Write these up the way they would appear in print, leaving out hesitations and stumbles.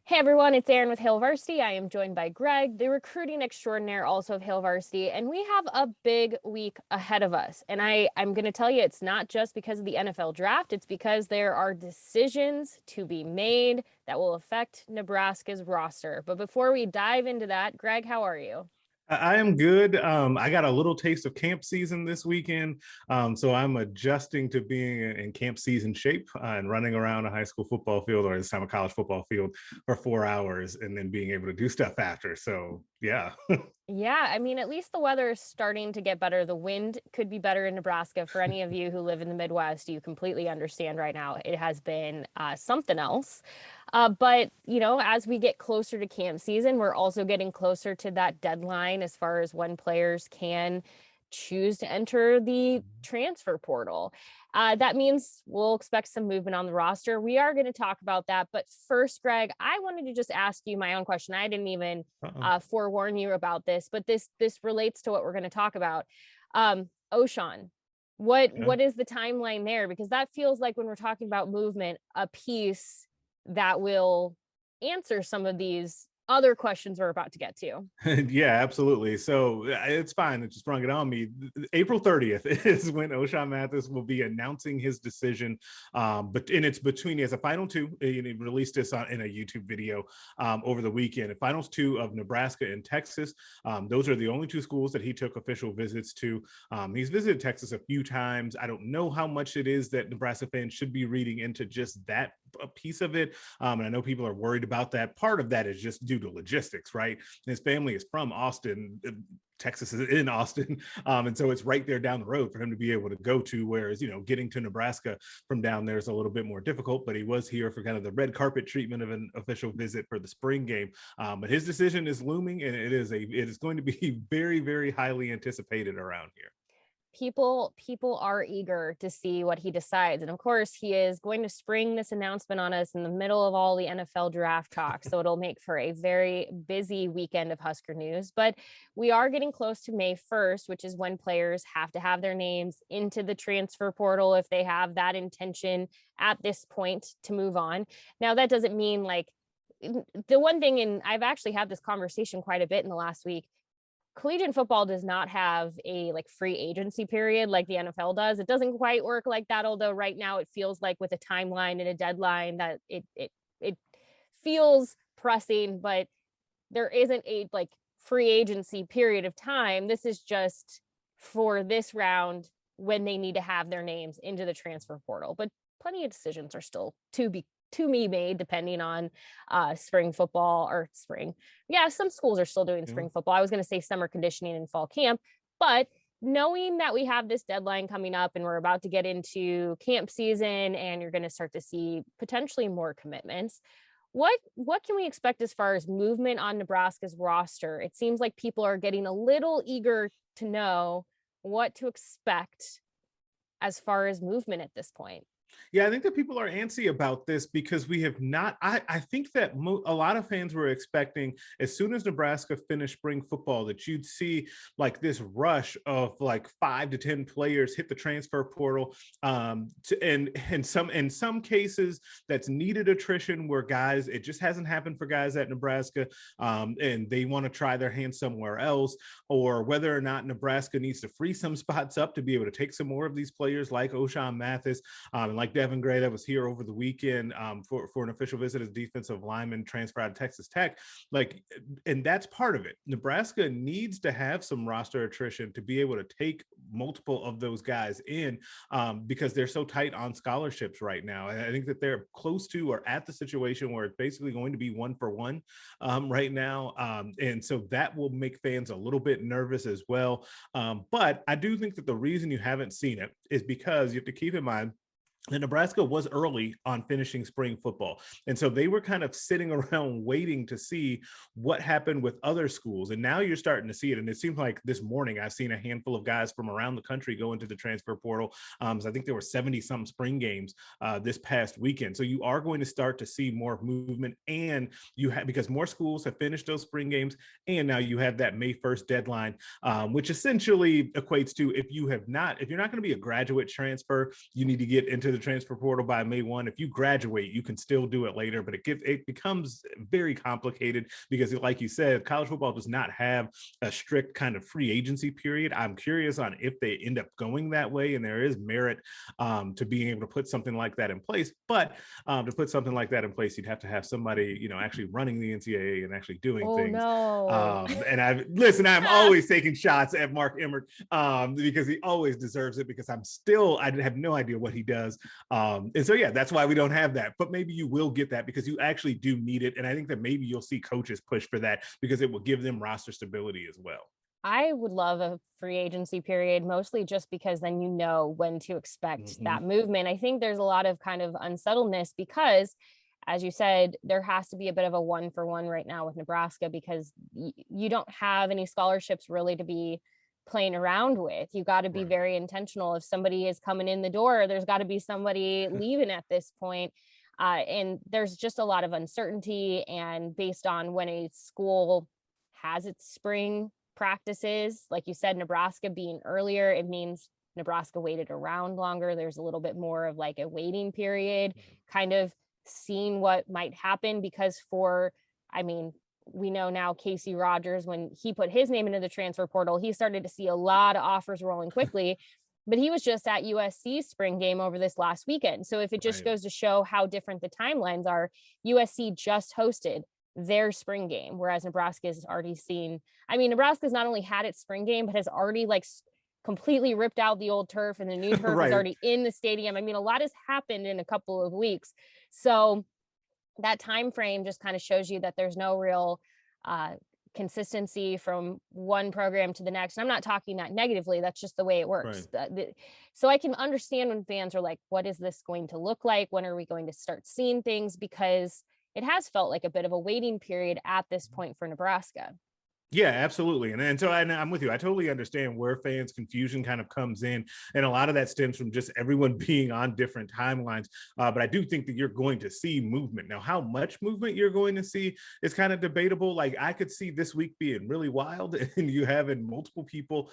Hey everyone, it's Erin with Hail Varsity. I am joined by Greg, the recruiting extraordinaire, also of Hail Varsity, and we have a big week ahead of us. And I'm going to tell you, it's not just because of the NFL draft, it's because there are decisions to be made that will affect Nebraska's roster. But before we dive into that, Greg, how are you? I am good. I got a little taste of camp season this weekend, so I'm adjusting to being in camp season shape and running around a high school football field, or this time a college football field, for 4 hours, and then being able to do stuff after. So yeah. Yeah, I mean, at least the weather is starting to get better. The wind could be better in Nebraska. For any of you who live in the Midwest, you completely understand right now. It has been something else. But, as we get closer to camp season, we're also getting closer to that deadline as far as when players can choose to enter the transfer portal. That means we'll expect some movement on the roster. We are going to talk about that. But first, Greg, I wanted to just ask you my own question. I didn't even Uh-oh. forewarn you about this, but this relates to what we're going to talk about. Oshan, Yeah. what is the timeline there? Because that feels like when we're talking about movement, a piece that will answer some of these other questions we're about to get to. Yeah, absolutely. So it's fine that you sprung it on me. April 30th is when O'Shawn Mathis will be announcing his decision. And it's between, he has a final two. He released this in a YouTube video over the weekend. Finals two of Nebraska and Texas. Those are the only two schools that he took official visits to. He's visited Texas a few times. I don't know how much it is that Nebraska fans should be reading into just that piece of it. And I know people are worried about that. Part of that is just due to logistics, right? His family is from Austin. Texas is in Austin. And so it's right there down the road for him to be able to go to, whereas, getting to Nebraska from down there is a little bit more difficult, but he was here for kind of the red carpet treatment of an official visit for the spring game. But his decision is looming, and it is going to be very, very highly anticipated around here. People are eager to see what he decides, and of course he is going to spring this announcement on us in the middle of all the NFL draft talk, so it'll make for a very busy weekend of Husker news. But we are getting close to May 1st, which is when players have to have their names into the transfer portal if they have that intention at this point to move on. Now that doesn't mean, like, the one thing, and I've actually had this conversation quite a bit in the last week, collegiate football does not have a free agency period like the NFL does. It doesn't quite work like that, although right now it feels like with a timeline and a deadline that it feels pressing, but there isn't a free agency period of time. This is just for this round when they need to have their names into the transfer portal. But plenty of decisions are still to be made depending on spring football or spring. Yeah, some schools are still doing Yeah. spring football. I was going to say summer conditioning and fall camp, but knowing that we have this deadline coming up and we're about to get into camp season and you're going to start to see potentially more commitments, what can we expect as far as movement on Nebraska's roster? It seems like people are getting a little eager to know what to expect as far as movement at this point. Yeah, I think that people are antsy about this because we have not. I think that a lot of fans were expecting, as soon as Nebraska finished spring football, that you'd see this rush of 5 to 10 players hit the transfer portal. And in some cases, that's needed attrition where guys, it just hasn't happened for guys at Nebraska, and they want to try their hand somewhere else, or whether or not Nebraska needs to free some spots up to be able to take some more of these players like O'Shawn Mathis. And like Devin Gray, that was here over the weekend for an official visit as defensive lineman transfer out of Texas Tech. And that's part of it. Nebraska needs to have some roster attrition to be able to take multiple of those guys in because they're so tight on scholarships right now. And I think that they're close to or at the situation where it's basically going to be 1-for-1 right now. And so that will make fans a little bit nervous as well. But I do think that the reason you haven't seen it is because you have to keep in mind and Nebraska was early on finishing spring football. And so they were kind of sitting around waiting to see what happened with other schools. And now you're starting to see it. And it seems like this morning I've seen a handful of guys from around the country go into the transfer portal. So I think there were 70-some spring games this past weekend. So you are going to start to see more movement, and you have, because more schools have finished those spring games. And now you have that May 1st deadline, which essentially equates to if you're not going to be a graduate transfer, you need to get into the the transfer portal by May 1. If you graduate, you can still do it later, but it becomes very complicated because, like you said, college football does not have a strict kind of free agency period. I'm curious on if they end up going that way, and there is merit to being able to put something like that in place. But to put something like that in place, you'd have to have somebody, actually running the NCAA and actually doing things. No. And I'm always taking shots at Mark Emmert because he always deserves it, because I have no idea what he does. And so, yeah, that's why we don't have that. But maybe you will get that because you actually do need it. And I think that maybe you'll see coaches push for that because it will give them roster stability as well. I would love a free agency period, mostly just because then you know when to expect that movement. I think there's a lot of kind of unsettledness because, as you said, there has to be a bit of a 1-for-1 right now with Nebraska because you don't have any scholarships really to be playing around with. You got to be very intentional. If somebody is coming in the door, there's got to be somebody leaving at this point. And there's just a lot of uncertainty. And based on when a school has its spring practices, like you said, Nebraska being earlier, it means Nebraska waited around longer. There's a little bit more of like a waiting period, kind of seeing what might happen, because we know now Casey Rogers, when he put his name into the transfer portal, he started to see a lot of offers rolling quickly, but he was just at USC's spring game over this last weekend. So if it just goes to show how different the timelines are, USC just hosted their spring game, whereas Nebraska has already seen, Nebraska's not only had its spring game, but has already completely ripped out the old turf, and the new turf is already in the stadium. A lot has happened in a couple of weeks. So that time frame just kind of shows you that there's no real consistency from one program to the next. And I'm not talking that negatively. That's just the way it works. So I can understand when fans are like, what is this going to look like? When are we going to start seeing things? Because it has felt like a bit of a waiting period at this point for Nebraska. Yeah, absolutely. And so I'm with you. I totally understand where fans' confusion kind of comes in. And a lot of that stems from just everyone being on different timelines. But I do think that you're going to see movement. Now, how much movement you're going to see is kind of debatable. Like, I could see this week being really wild and you having multiple people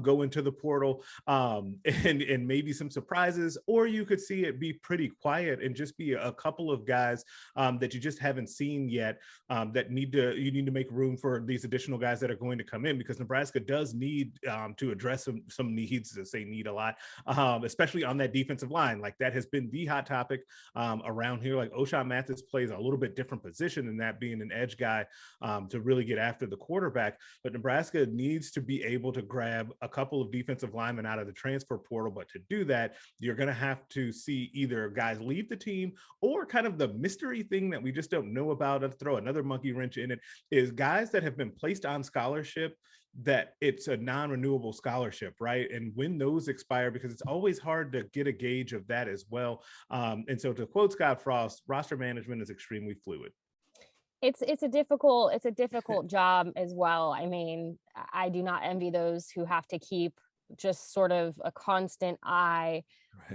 go into the portal and maybe some surprises, or you could see it be pretty quiet and just be a couple of guys that you just haven't seen yet that you need to make room for these additional guys that are going to come in, because Nebraska does need to address some needs. To say need a lot, especially on that defensive line. Like, that has been the hot topic around here. Like, O'Shawn Mathis plays a little bit different position than that, being an edge guy to really get after the quarterback. But Nebraska needs to be able to grab a couple of defensive linemen out of the transfer portal. But to do that, you're going to have to see either guys leave the team, or kind of the mystery thing that we just don't know about, and throw another monkey wrench in it, is guys that have been placed on scholarship that it's a non-renewable scholarship, right? And when those expire, because it's always hard to get a gauge of that as well. And so, to quote Scott Frost, roster management is extremely fluid. It's a difficult job as well. I do not envy those who have to keep just sort of a constant eye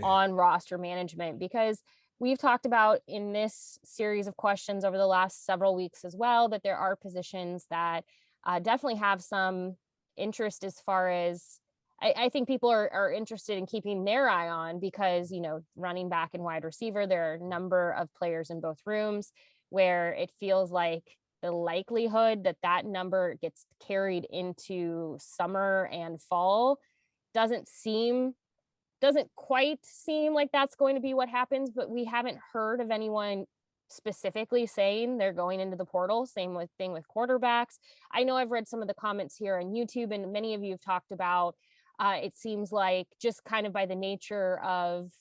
on roster management, because we've talked about in this series of questions over the last several weeks as well, that there are positions that definitely have some interest, as far as I think people are interested in keeping their eye on, because, running back and wide receiver, there are a number of players in both rooms where it feels like the likelihood that number gets carried into summer and fall doesn't quite seem like that's going to be what happens. But we haven't heard of anyone specifically saying they're going into the portal. Same thing with quarterbacks. I know I've read some of the comments here on YouTube, and many of you have talked about it seems like, just kind of by the nature of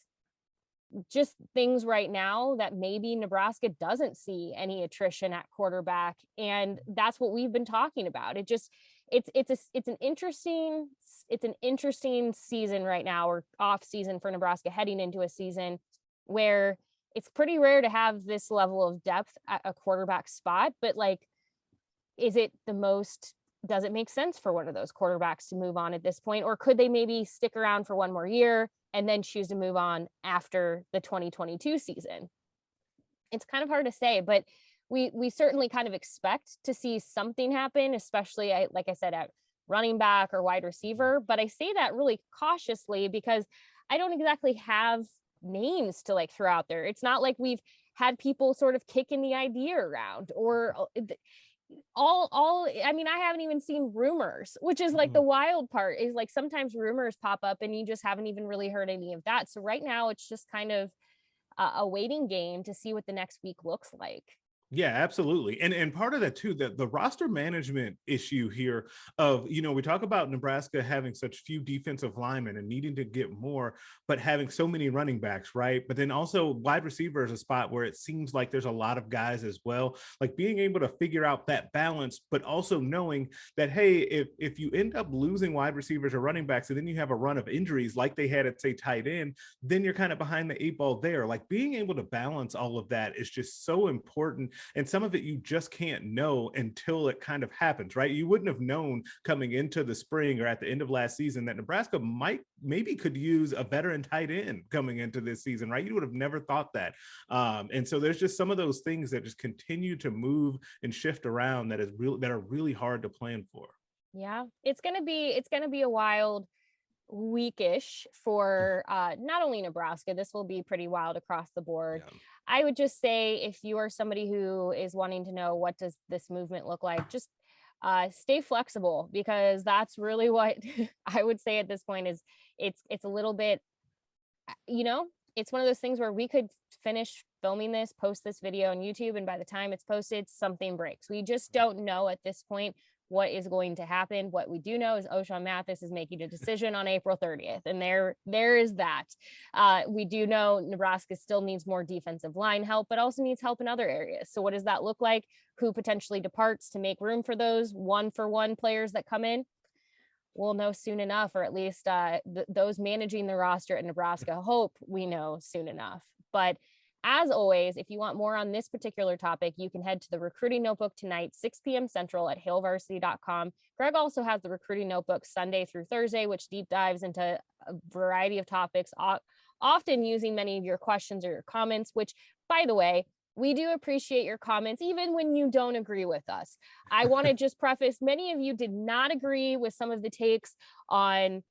just things right now, that maybe Nebraska doesn't see any attrition at quarterback. And that's what we've been talking about. It's an interesting season right now, or off season for Nebraska, heading into a season where it's pretty rare to have this level of depth at a quarterback spot. But does it make sense for one of those quarterbacks to move on at this point? Or could they maybe stick around for one more year and then choose to move on after the 2022 season? It's kind of hard to say, but we certainly kind of expect to see something happen, especially, like I said, at running back or wide receiver. But I say that really cautiously, because I don't exactly have names to like throw out there. It's not like we've had people sort of kicking the idea around or I mean, I haven't even seen rumors, which is like the wild part is like sometimes rumors pop up and you just haven't even really heard any of that. So right now it's just kind of a waiting game to see what the next week looks like. Yeah, absolutely. And part of that too, the roster management issue here of, we talk about Nebraska having such few defensive linemen and needing to get more, but having so many running backs, right? But then also wide receiver is a spot where it seems like there's a lot of guys as well. Like being able to figure out that balance, but also knowing that, hey, if you end up losing wide receivers or running backs, and then you have a run of injuries like they had at, say, tight end, then you're kind of behind the 8 ball there. Like being able to balance all of that is just so important. And some of it you just can't know until it kind of happens, right? You wouldn't have known coming into the spring or at the end of last season that Nebraska maybe could use a veteran tight end coming into this season, right? You would have never thought that. And so there's just some of those things that just continue to move and shift around that are really hard to plan for. Yeah, it's gonna be a wild weekish for not only Nebraska. This will be pretty wild across the board. Yeah. I would just say if you are somebody who is wanting to know what does this movement look like, just stay flexible, because that's really what I would say at this point is it's a little bit, it's one of those things where we could finish filming this, post this video on YouTube, and by the time it's posted, something breaks. We just don't know at this point what is going to happen. What we do know is O'Shawn Mathis is making a decision on April 30th. And there is that. We do know Nebraska still needs more defensive line help, but also needs help in other areas. So what does that look like? Who potentially departs to make room for those 1-for-1 players that come in? We'll know soon enough, or at least those managing the roster at Nebraska hope we know soon enough. But as always, if you want more on this particular topic, you can head to the recruiting notebook tonight, 6 p.m. Central at hailvarsity.com. Greg also has the recruiting notebook Sunday through Thursday, which deep dives into a variety of topics, often using many of your questions or your comments, which, by the way, we do appreciate your comments, even when you don't agree with us. I want to just preface, many of you did not agree with some of the takes on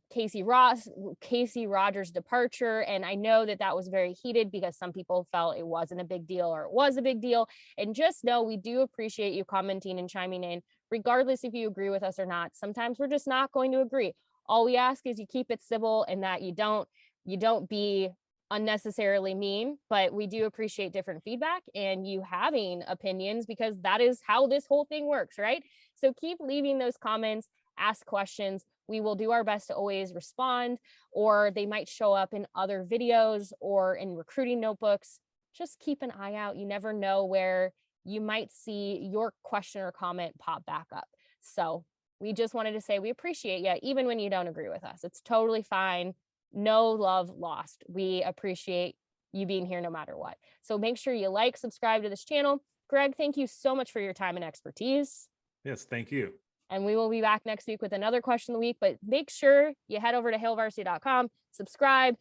Casey Rogers' departure. And I know that was very heated because some people felt it wasn't a big deal or it was a big deal. And just know we do appreciate you commenting and chiming in, regardless if you agree with us or not. Sometimes we're just not going to agree. All we ask is you keep it civil and that you don't be unnecessarily mean, but we do appreciate different feedback and you having opinions, because that is how this whole thing works, right? So keep leaving those comments, ask questions. We will do our best to always respond, or they might show up in other videos or in recruiting notebooks. Just keep an eye out. You never know where you might see your question or comment pop back up. So we just wanted to say we appreciate you, even when you don't agree with us. It's totally fine. No love lost. We appreciate you being here no matter what. So make sure you like, subscribe to this channel. Greg, thank you so much for your time and expertise. Yes, thank you. And we will be back next week with another question of the week, but make sure you head over to hailvarsity.com, subscribe,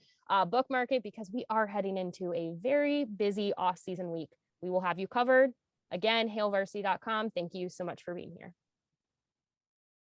bookmark it, because we are heading into a very busy off-season week. We will have you covered. Again, hailvarsity.com. Thank you so much for being here.